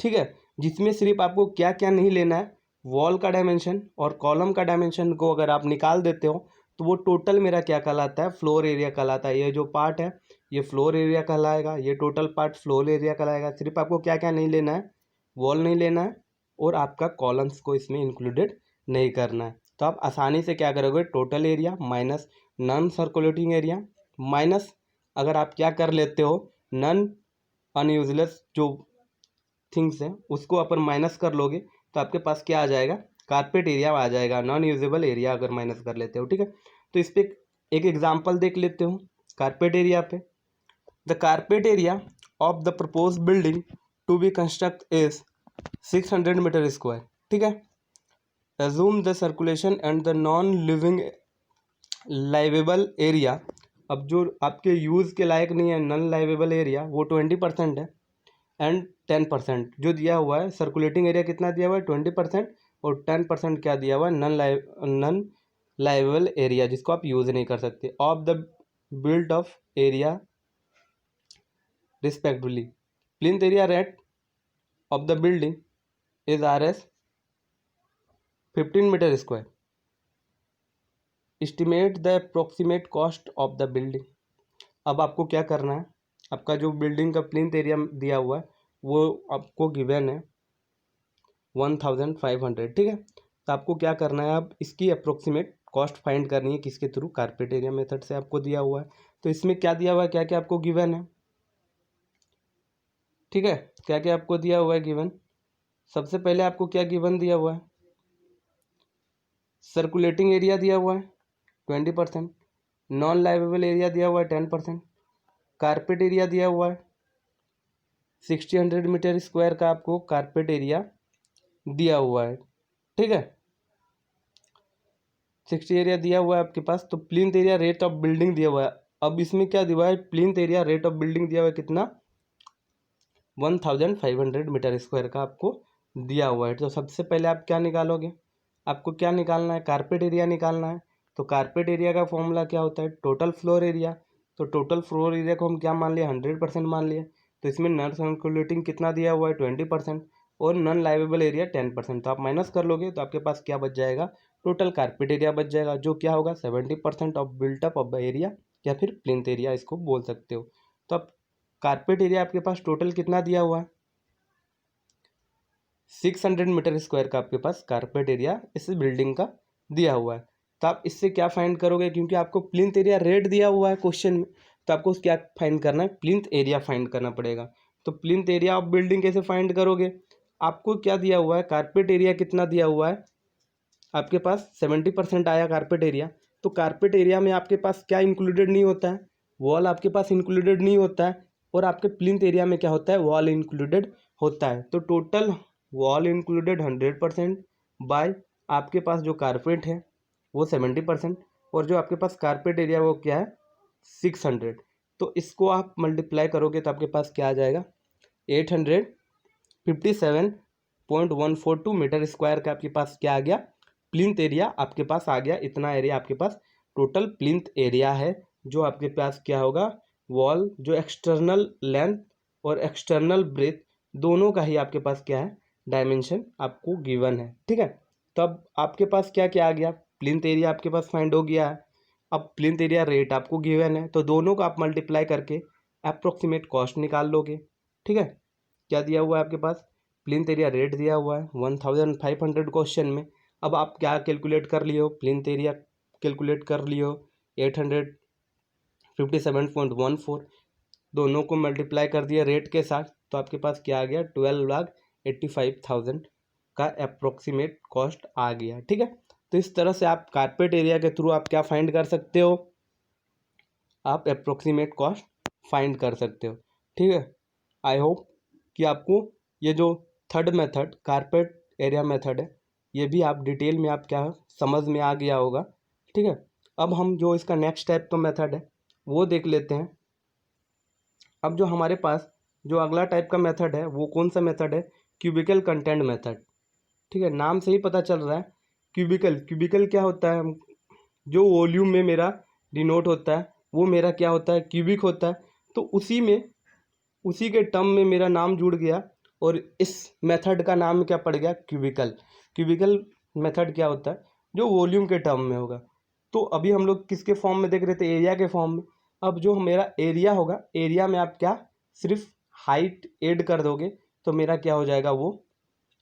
ठीक है, जिसमें सिर्फ आपको क्या क्या नहीं लेना है, वॉल का डायमेंशन और कॉलम का डायमेंशन को अगर आप निकाल देते हो तो वो टोटल मेरा क्या कहलाता है, फ्लोर एरिया कहलाता है। ये जो पार्ट है ये फ्लोर एरिया कहलाएगा, ये टोटल पार्ट फ्लोर एरिया कहलाएगा। सिर्फ आपको क्या क्या नहीं लेना है, वॉल नहीं लेना है और आपका कॉलम्स को इसमें इंक्लूडेड नहीं करना है। तो आप आसानी से क्या करोगे, total area minus non circulating area minus, अगर आप क्या कर लेते हो, नन अनयूजलेस जो थिंग्स हैं उसको अपन माइनस कर लोगे तो आपके पास क्या आ जाएगा, कारपेट एरिया आ जाएगा, नॉन यूजेबल एरिया अगर माइनस कर लेते हो। ठीक है, तो इस पर एक एग्जांपल देख लेते हो कारपेट एरिया पे। The carpet area of the propose building to be construct is 600 metre square. ठीक है, assume the circulation and the non living liveable area. अब जो आपके यूज़ के लायक नहीं है, नॉन लाइवेबल एरिया, वो 20% है, एंड 10% जो दिया हुआ है, सर्कुलेटिंग एरिया कितना दिया हुआ है, 20%, और 10% क्या दिया हुआ है, नॉन लाइवेबल एरिया जिसको आप यूज़ नहीं कर सकते, of the built of area respectively. Plinth area rate of the building is RS 15 metre square. Estimate the approximate cost of the building. अब आपको क्या करना है, आपका जो बिल्डिंग का प्लिंथ एरिया दिया हुआ है वो आपको गिवन है 1500। ठीक है, तो आपको क्या करना है, अब इसकी अप्रोक्सीमेट कॉस्ट फाइंड करनी है, किसके थ्रू, कारपेट एरिया मेथड से आपको दिया हुआ है। तो इसमें क्या दिया हुआ है, क्या क्या आपको गिवन है, ठीक है, क्या क्या आपको दिया हुआ है गिवन। सबसे पहले आपको क्या गिवन दिया हुआ है, सर्कुलेटिंग एरिया दिया हुआ है 20%, नॉन लाइवेबल एरिया दिया हुआ है 10%, कारपेट एरिया दिया हुआ है 600 मीटर स्क्वायर का आपको कारपेट एरिया दिया हुआ है। ठीक है, 60 एरिया दिया हुआ है आपके पास। तो plinth area rate of building दिया हुआ है। अब इसमें क्या दिया हुआ है, plinth area rate of building दिया हुआ है कितना, 1500 मीटर स्क्वायर का आपको दिया हुआ है। तो सबसे पहले आप क्या निकालोगे, आपको क्या निकालना है, कारपेट एरिया निकालना है। तो कारपेट एरिया का फॉर्मूला क्या होता है, टोटल फ्लोर एरिया। तो टोटल फ्लोर एरिया को हम क्या मान लिए, 100% मान लिए। तो इसमें नॉन सर्कुलेटिंग कितना दिया हुआ है 20% और नॉन लाइवेबल एरिया 10%। तो आप माइनस कर लोगे तो आपके पास क्या बच जाएगा, टोटल कारपेट एरिया बच जाएगा, जो क्या होगा 70% ऑफ बिल्टअप ऑफ एरिया या फिर प्लिंथ एरिया इसको बोल सकते हो। तो अब कारपेट एरिया आपके पास टोटल कितना दिया हुआ है, 600 मीटर स्क्वायर का आपके पास कारपेट एरिया इस बिल्डिंग का दिया हुआ है। तो आप इससे क्या फाइंड करोगे, क्योंकि आपको प्लिंथ एरिया रेट दिया हुआ है क्वेश्चन में, तो आपको क्या फाइंड करना है, प्लिंथ एरिया फाइंड करना पड़ेगा। तो प्लिंथ एरिया ऑफ बिल्डिंग कैसे फाइंड करोगे, आपको क्या दिया हुआ है, कारपेट एरिया कितना दिया हुआ है आपके पास 70% आया कारपेट एरिया। तो कारपेट एरिया में आपके पास क्या इंक्लूडेड नहीं होता है, वॉल आपके पास इंक्लूडेड नहीं होता है, और आपके प्लिंथ एरिया में क्या होता है, वॉल इंक्लूडेड होता है। तो टोटल वॉल इंक्लूडेड 100% बाय आपके पास जो कारपेट है वो 70%, और जो आपके पास कारपेट एरिया वो क्या है 600। तो इसको आप मल्टीप्लाई करोगे तो आपके पास क्या आ जाएगा, 857.142 मीटर स्क्वायर का आपके पास क्या आ गया, प्लिंथ एरिया आपके पास आ गया। इतना एरिया आपके पास टोटल प्लिंथ एरिया है, जो आपके पास क्या होगा, वॉल जो एक्सटर्नल लेंथ और एक्सटर्नल ब्रेथ दोनों का ही आपके पास क्या है, डायमेंशन आपको गिवन है। ठीक है, तो अब आपके पास क्या क्या आ गया, प्लिंथ एरिया आपके पास फाइंड हो गया है। अब प्लिंथ एरिया रेट आपको गिवन है, तो दोनों को आप मल्टीप्लाई करके अप्रोक्सीमेट कॉस्ट निकाल लोगे। ठीक है, क्या दिया हुआ है आपके पास, प्लिंथ एरिया रेट दिया हुआ है 1500 क्वेश्चन में। अब आप क्या कैलकुलेट कर लियो, प्लिंथ एरिया कैलकुलेट कर लियो 857.14, दोनों को मल्टीप्लाई कर दिया रेट के साथ, तो आपके पास क्या आ गया, 12,85,000 का अप्रोक्सीमेट कॉस्ट आ गया। ठीक है, तो इस तरह से आप कारपेट एरिया के थ्रू आप क्या फाइंड कर सकते हो, आप अप्रोक्सीमेट कॉस्ट फाइंड कर सकते हो। ठीक है, आई होप कि आपको ये जो third method carpet area method है ये भी आप डिटेल में आप क्या समझ में आ गया होगा। ठीक है, अब हम जो इसका नेक्स्ट टाइप का मेथड है वो देख लेते हैं। अब जो हमारे पास जो अगला टाइप का मेथड है वो कौन सा मेथड है, क्यूबिकल कंटेंट मेथड। ठीक है, नाम से ही पता चल रहा है, क्यूबिकल क्यूबिकल क्या होता है, जो वॉल्यूम में मेरा डिनोट होता है वो मेरा क्या होता है, क्यूबिक होता है। तो उसी के टर्म में मेरा नाम जुड़ गया और इस मेथड का नाम क्या पड़ गया, क्यूबिकल। क्यूबिकल मेथड क्या होता है, जो वॉल्यूम के टर्म में होगा। तो अभी हम लोग किसके फॉर्म में देख रहे थे, एरिया के फॉर्म में। अब जो मेरा एरिया होगा, एरिया में आप क्या सिर्फ हाइट ऐड कर दोगे तो मेरा क्या हो जाएगा, वो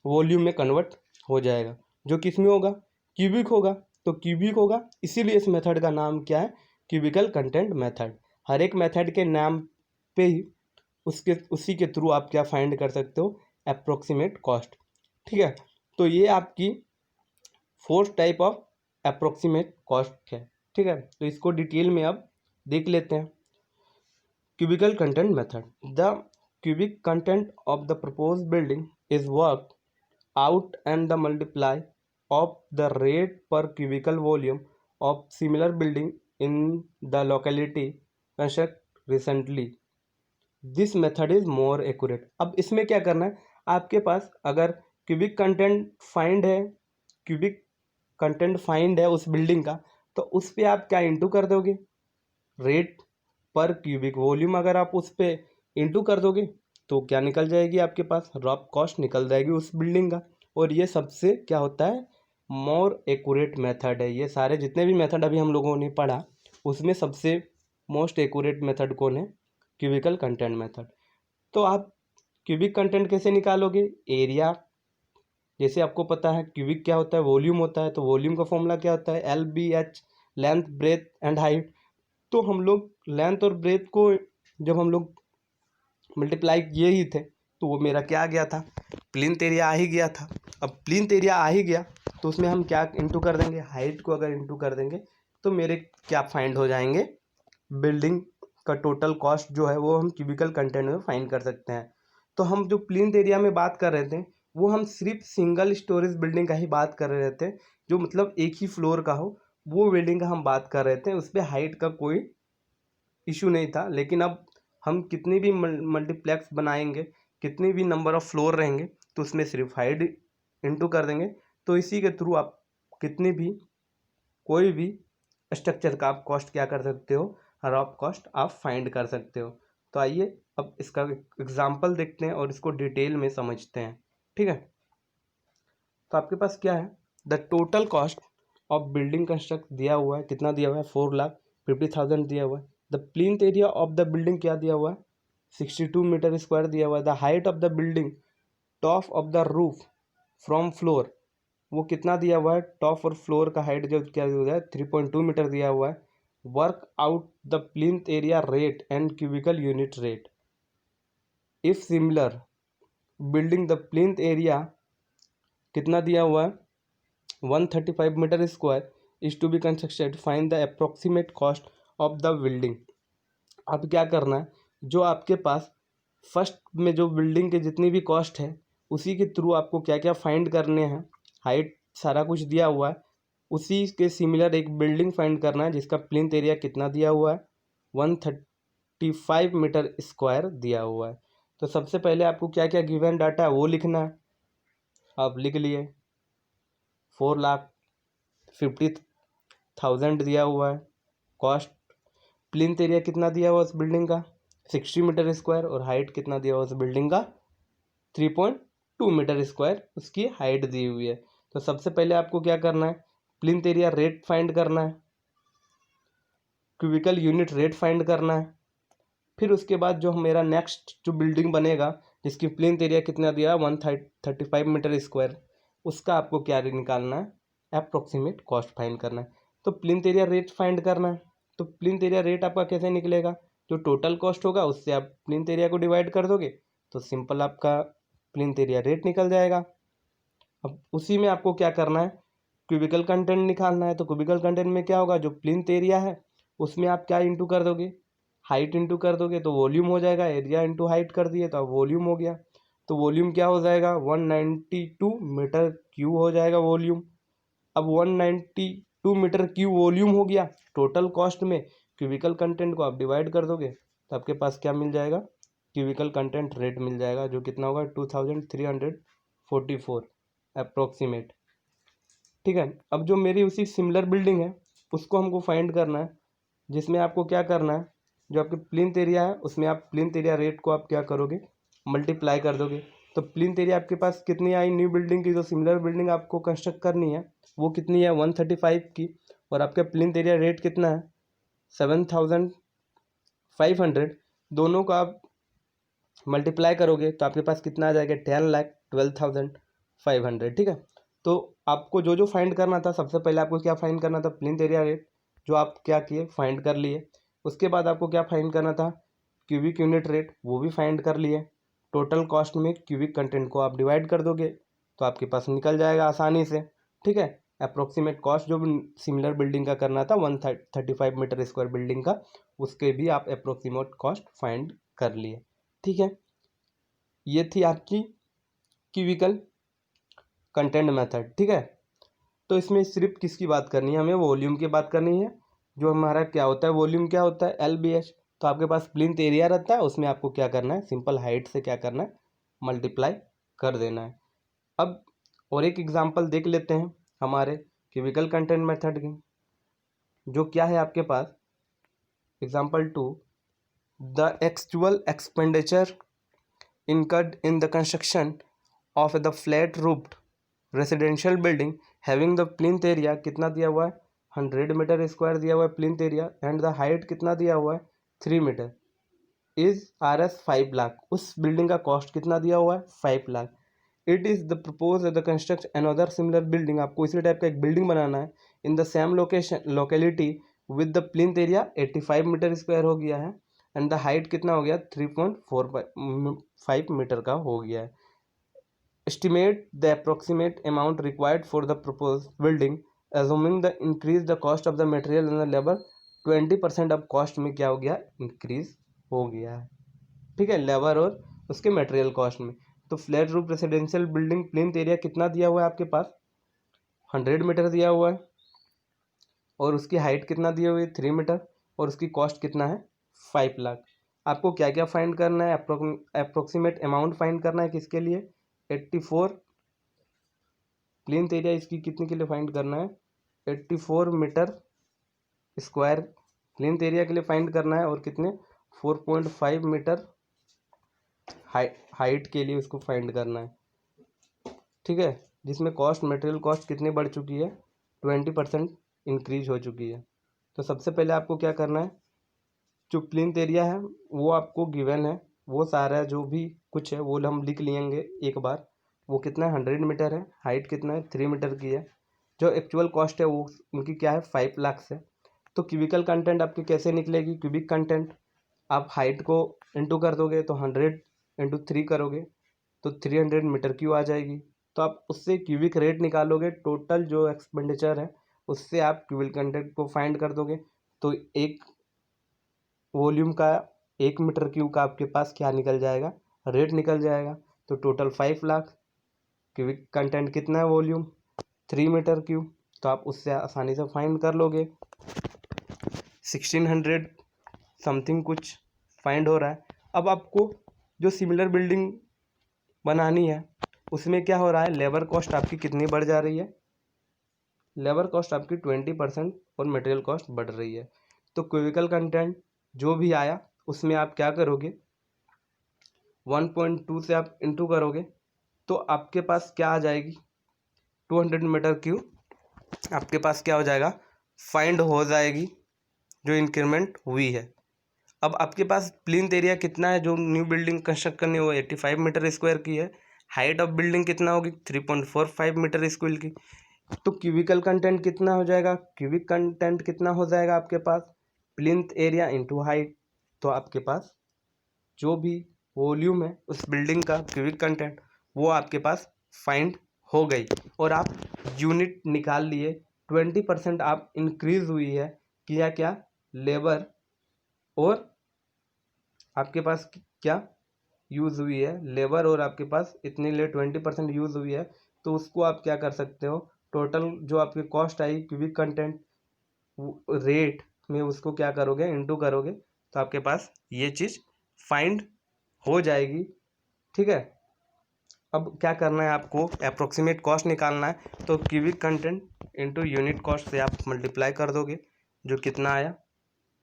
वॉल्यूम में कन्वर्ट हो जाएगा, जो किस में होगा, क्यूबिक होगा। तो क्यूबिक होगा, इसीलिए इस मेथड का नाम क्या है, क्यूबिकल कंटेंट मेथड। हर एक मेथड के नाम पे ही उसी के थ्रू आप क्या फाइंड कर सकते हो, अप्रोक्सीमेट कॉस्ट। ठीक है, तो ये आपकी fourth type of approximate cost है। ठीक है, तो इसको डिटेल में अब देख लेते हैं। Cubical content method, the cubic content of the propose building is work out and the multiply of the rate per cubical volume of similar building in the locality construct recently. This method is more accurate. अब इसमें क्या करना है, आपके पास अगर cubic content find है, cubic content find है उस बिल्डिंग का, तो उस पर आप क्या इंटू कर दोगे, रेट पर क्यूबिक वॉल्यूम अगर आप उस पर इंटू कर दोगे तो क्या निकल जाएगी, आपके पास रॉफ कॉस्ट निकल जाएगी उस बिल्डिंग का। और ये सबसे क्या होता है, मोर एक्यूरेट मेथड है। ये सारे जितने भी मेथड अभी हम लोगों ने पढ़ा उसमें सबसे मोस्ट एक्यूरेट मेथड कौन है, क्यूबिकल कंटेंट मेथड। तो आप क्यूबिक कंटेंट कैसे निकालोगे, एरिया, जैसे आपको पता है क्यूबिक क्या होता है, वॉल्यूम होता है, तो वॉल्यूम का फॉर्मूला क्या होता है, LBH, length breadth and height. तो हम लोग लेंथ और ब्रेथ को जब हम लोग मल्टीप्लाई किए ही थे तो वो मेरा क्या आ गया था, प्लिंथ एरिया आ ही गया था। अब प्लिंथ एरिया आ ही गया तो उसमें हम क्या इंटू कर देंगे, हाइट को अगर इंटू कर देंगे तो मेरे क्या फाइंड हो जाएंगे, बिल्डिंग का टोटल कॉस्ट जो है वो हम क्यूबिकल कंटेंट में फाइंड कर सकते हैं। तो हम जो प्लिंथ एरिया में बात कर रहे थे वो हम सिर्फ सिंगल स्टोरेज बिल्डिंग का ही बात कर रहे थे, जो मतलब एक ही फ्लोर का हो वो बिल्डिंग का हम बात कर रहे थे, उस पर हाइट का कोई इशू नहीं था। लेकिन अब हम कितनी भी मल्टीप्लेक्स बनाएंगे, कितनी भी नंबर ऑफ फ्लोर रहेंगे तो उसमें सिर्फ हाइट इंटू कर देंगे। तो इसी के थ्रू आप कितनी भी कोई भी स्ट्रक्चर का आप कॉस्ट क्या कर सकते हो, रॉफ कॉस्ट आप फाइंड कर सकते हो। तो आइए अब इसका एग्जाम्पल देखते हैं और इसको डिटेल में समझते हैं। ठीक है, तो आपके पास क्या है, the total cost of building construct दिया हुआ है, कितना दिया हुआ है, 4,50,000 दिया हुआ है। The plinth area of the building क्या दिया हुआ है, 62 मीटर स्क्वायर दिया हुआ है। The height of the building top of the roof from floor, वो कितना दिया हुआ है, टॉप और फ्लोर का हाइट जो क्या दिया हुआ है, 3.2 मीटर दिया हुआ है। Work out the plinth area rate and cubical unit rate if similar building. The plinth area कितना दिया हुआ है, 135 metre square is to be constructed, find the approximate cost of the building. अब क्या करना है, जो आपके पास फर्स्ट में जो बिल्डिंग के जितनी भी कॉस्ट है उसी के थ्रू आपको क्या क्या फाइंड करने हैं, हाइट सारा कुछ दिया हुआ है, उसी के सिमिलर एक बिल्डिंग फाइंड करना है जिसका प्लिंथ एरिया कितना दिया हुआ है, 135 मीटर स्क्वायर दिया हुआ है। तो सबसे पहले आपको क्या क्या गिवन डाटा है वो लिखना है। आप लिख लिए 4,50,000 दिया हुआ है कॉस्ट। प्लिंथ एरिया कितना दिया हुआ उस बिल्डिंग का, 60 मीटर स्क्वायर, और हाइट कितना दिया हुआ उस बिल्डिंग का, 3.2 मीटर स्क्वायर उसकी हाइट दी हुई है। तो सबसे पहले आपको क्या करना है, प्लिंथ एरिया रेट फाइंड करना है, क्यूबिकल यूनिट रेट फाइंड करना है। फिर उसके बाद जो मेरा नेक्स्ट जो बिल्डिंग बनेगा जिसकी प्लिंथ एरिया कितना दिया 135 मीटर स्क्वायर, उसका आपको क्या निकालना है, अप्रोक्सीमेट कॉस्ट फाइंड करना है। तो प्लिंथ एरिया रेट फाइंड करना है, तो प्लिंथ एरिया रेट आपका कैसे निकलेगा, जो टोटल कॉस्ट होगा उससे आप प्लिंथ एरिया को डिवाइड कर दोगे तो सिंपल आपका प्लिंथ एरिया रेट निकल जाएगा। अब उसी में आपको क्या करना है, क्यूबिकल कंटेंट निकालना है। तो क्यूबिकल कंटेंट में क्या होगा, जो प्लिंथ एरिया है उसमें आप क्या इंटू कर दोगे, हाइट इंटू कर दोगे तो वॉल्यूम हो जाएगा, एरिया इंटू हाइट कर दिए तो अब वॉल्यूम हो गया। तो वॉल्यूम क्या हो जाएगा, 192 मीटर क्यूब हो जाएगा वॉल्यूम। अब 192 मीटर क्यूब वॉल्यूम हो गया, टोटल कॉस्ट में क्यूबिकल कंटेंट को आप डिवाइड कर दोगे तो आपके पास क्या मिल जाएगा, क्यूबिकल कंटेंट रेट मिल जाएगा, जो कितना होगा 2344 अप्रोक्सीमेट। ठीक है, अब जो मेरी उसी सिमिलर बिल्डिंग है उसको हमको फाइंड करना है, जिसमें आपको क्या करना है, जो आपके प्लिंथ एरिया है उसमें आप प्लिंथ एरिया रेट को आप क्या करोगे, मल्टीप्लाई कर दोगे। तो प्लिंथ एरिया आपके पास कितनी आई, न्यू बिल्डिंग की जो सिमिलर बिल्डिंग आपको कंस्ट्रक्ट करनी है वो कितनी है, 135 की, और आपका प्लिंथ एरिया रेट कितना है, 7,500। दोनों का आप मल्टीप्लाई करोगे तो आपके पास कितना आ जाएगा, 10,12,500। ठीक है, तो आपको जो जो फाइंड करना था, सबसे पहले आपको क्या फाइंड करना था, प्लिंथ एरिया रेट, जो आप क्या किए फाइंड कर लिए। उसके बाद आपको क्या फाइंड करना था, क्यूबिक यूनिट रेट, वो भी फाइंड कर लिए। टोटल कॉस्ट में क्यूबिक कंटेंट को आप डिवाइड कर दोगे तो आपके पास निकल जाएगा आसानी से। ठीक है, अप्रोक्सीमेट कॉस्ट जो सिमिलर बिल्डिंग का करना था 135 मीटर स्क्वायर बिल्डिंग का, उसके भी आप अप्रोक्सीमेट कॉस्ट फाइंड कर लिए। ठीक है, ये थी आपकी क्यूबिकल कंटेंट मेथड। ठीक है, तो इसमें सिर्फ किसकी बात करनी है, हमें वॉल्यूम की बात करनी है। जो हमारा क्या होता है, वॉल्यूम क्या होता है, LBH। तो आपके पास प्लिंथ एरिया रहता है, उसमें आपको क्या करना है, सिंपल हाइट से क्या करना है, मल्टीप्लाई कर देना है। अब और एक एग्जांपल देख लेते हैं हमारे क्यूबिकल कंटेंट मेथड की, जो क्या है आपके पास, example 2, the actual expenditure incurred in the construction of the flat roofed residential building having the plinth area कितना दिया हुआ है, 100 मीटर स्क्वायर दिया हुआ है plinth area, and the height कितना दिया हुआ है, 3 मीटर, इज RS 5 लाख। उस बिल्डिंग का कॉस्ट कितना दिया हुआ है, 5 lakh. It is the propose the construct another similar building, आपको इसी टाइप का एक बिल्डिंग बनाना है in the same locality with the plinth area 85 metre square हो गया है, एंड द हाइट कितना हो गया, 3.45 मीटर का हो गया है। Estimate the approximate amount required for the propose building assuming the increase the cost of the material and the labour, 20% अब कॉस्ट में क्या हो गया, इंक्रीज हो गया है। ठीक है, लेबर और उसके मटेरियल कॉस्ट में। तो flat roof residential building plinth area कितना दिया हुआ है आपके पास, 100 मीटर दिया हुआ है, और उसकी हाइट कितना दी हुई है, 3 मीटर, और उसकी कॉस्ट कितना है, 5 लाख। आपको क्या क्या फाइंड करना है, अप्रोक्सीमेट अमाउंट फाइंड करना है किसके लिए, 84 प्लिंथ एरिया इसकी कितने के लिए फाइंड करना है, 84 मीटर स्क्वायर प्लिंथ एरिया के लिए फाइंड करना है, और कितने 4.5 मीटर हाइट के लिए उसको फाइंड करना है, ठीक है, जिसमें कॉस्ट मटेरियल कॉस्ट कितनी बढ़ चुकी है, 20% इंक्रीज हो चुकी है। तो सबसे पहले आपको क्या करना है, जो प्लिंथ एरिया है वो आपको गिवन है, वो सारा जो भी कुछ है वो हम लिख लेंगे एक बार। वो कितना है, 100 मीटर है, हाइट कितना है, 3 मीटर की है। जो एक्चुअल कॉस्ट है वो उनकी क्या है, 5 लाख है। तो क्यूबिकल कंटेंट आपकी कैसे निकलेगी, क्यूबिक कंटेंट आप हाइट को इंटू कर दोगे तो 100 इंटू 3 करोगे तो 300 मीटर क्यू आ जाएगी। तो आप उससे क्यूबिक रेट निकालोगे, टोटल जो एक्सपेंडिचर है उससे आप क्यूबिक कंटेंट को फाइंड कर दोगे। तो एक वॉल्यूम का 1 मीटर क्यूब का आपके पास क्या निकल जाएगा, रेट निकल जाएगा। तो टोटल 5 लाख, क्यूबिक कंटेंट कितना है वॉल्यूम, 3 मीटर क्यूब। तो आप उससे आसानी से फाइंड कर लोगे। 1600 समथिंग कुछ फाइंड हो रहा है। अब आपको जो सिमिलर बिल्डिंग बनानी है उसमें क्या हो रहा है, लेबर कॉस्ट आपकी कितनी बढ़ जा रही है, लेबर कॉस्ट आपकी 20% और मटेरियल कॉस्ट बढ़ रही है। तो क्यूबिकल कंटेंट जो भी आया उसमें आप क्या करोगे, 1.2 से आप इंटू करोगे तो आपके पास क्या आ जाएगी, 200 मीटर क्यूब आपके पास क्या हो जाएगा, फाइंड हो जाएगी जो इंक्रीमेंट हुई है। अब आपके पास प्लिंथ एरिया कितना है, जो न्यू बिल्डिंग कंस्ट्रक्ट करनी है वो 85 मीटर स्क्वायर की है। हाइट ऑफ बिल्डिंग कितना होगी, 3.45 मीटर स्क्वायर की। तो क्यूबिकल कंटेंट कितना हो जाएगा, क्यूबिक कंटेंट कितना हो जाएगा आपके पास, प्लिंथ एरिया इंटू हाइट। तो आपके पास जो भी वॉल्यूम है उस बिल्डिंग का क्यूबिक कंटेंट वो आपके पास फाइंड हो गई और आप यूनिट निकाल लिए। 20% आप इंक्रीज हुई है, किया क्या, लेबर और आपके पास क्या यूज़ हुई है, लेबर और आपके पास इतने लिए 20% यूज़ हुई है। तो उसको आप क्या कर सकते हो, टोटल जो आपकी कॉस्ट आई क्यूबिक कंटेंट रेट में उसको क्या करोगे, इंटू करोगे तो आपके पास ये चीज़ फाइंड हो जाएगी, ठीक है। अब क्या करना है आपको, अप्रोक्सीमेट कॉस्ट निकालना है। तो cubic content into unit cost से आप मल्टीप्लाई कर दोगे, जो कितना आया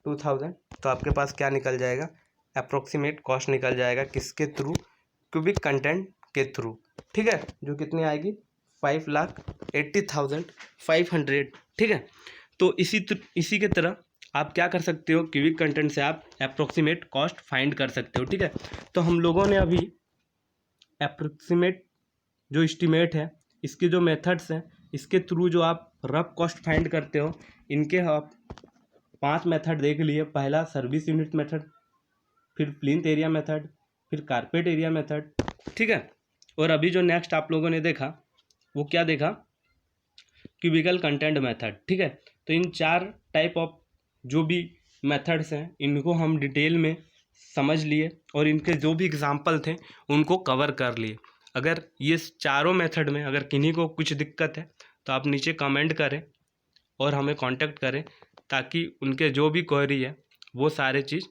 2000। तो आपके पास क्या निकल जाएगा, अप्रोक्सीमेट कॉस्ट निकल जाएगा, किसके थ्रू, क्यूबिक कंटेंट के थ्रू, ठीक है, जो कितनी आएगी 5,80,500, ठीक है। तो इसी के तरह आप क्या कर सकते हो, क्यूबिक कंटेंट से आप अप्रोक्सीमेट कॉस्ट फाइंड कर सकते हो, ठीक है। तो हम लोगों ने अभी अप्रोक्सीमेट जो एस्टीमेट है, इसके जो मेथड्स हैं, इसके थ्रू जो आप रफ कॉस्ट फाइंड करते हो, इनके आप 5 मेथड देख लिए। पहला सर्विस यूनिट मेथड, फिर प्लिंथ एरिया मेथड, फिर कारपेट एरिया मेथड, ठीक है। और अभी जो नेक्स्ट आप लोगों ने देखा वो क्या देखा, क्यूबिकल कंटेंट मेथड, ठीक है। तो इन 4 टाइप ऑफ जो भी मेथड्स हैं इनको हम डिटेल में समझ लिए और इनके जो भी एग्जाम्पल थे उनको कवर कर लिए। अगर ये चारों मेथड में अगर किन्हीं को कुछ दिक्कत है तो आप नीचे कमेंट करें और हमें कांटेक्ट करें, ताकि उनके जो भी क्वेरी है वो सारे चीज़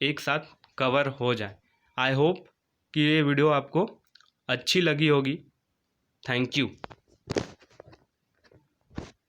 एक साथ कवर हो जाए। आई होप कि ये वीडियो आपको अच्छी लगी होगी। Thank you.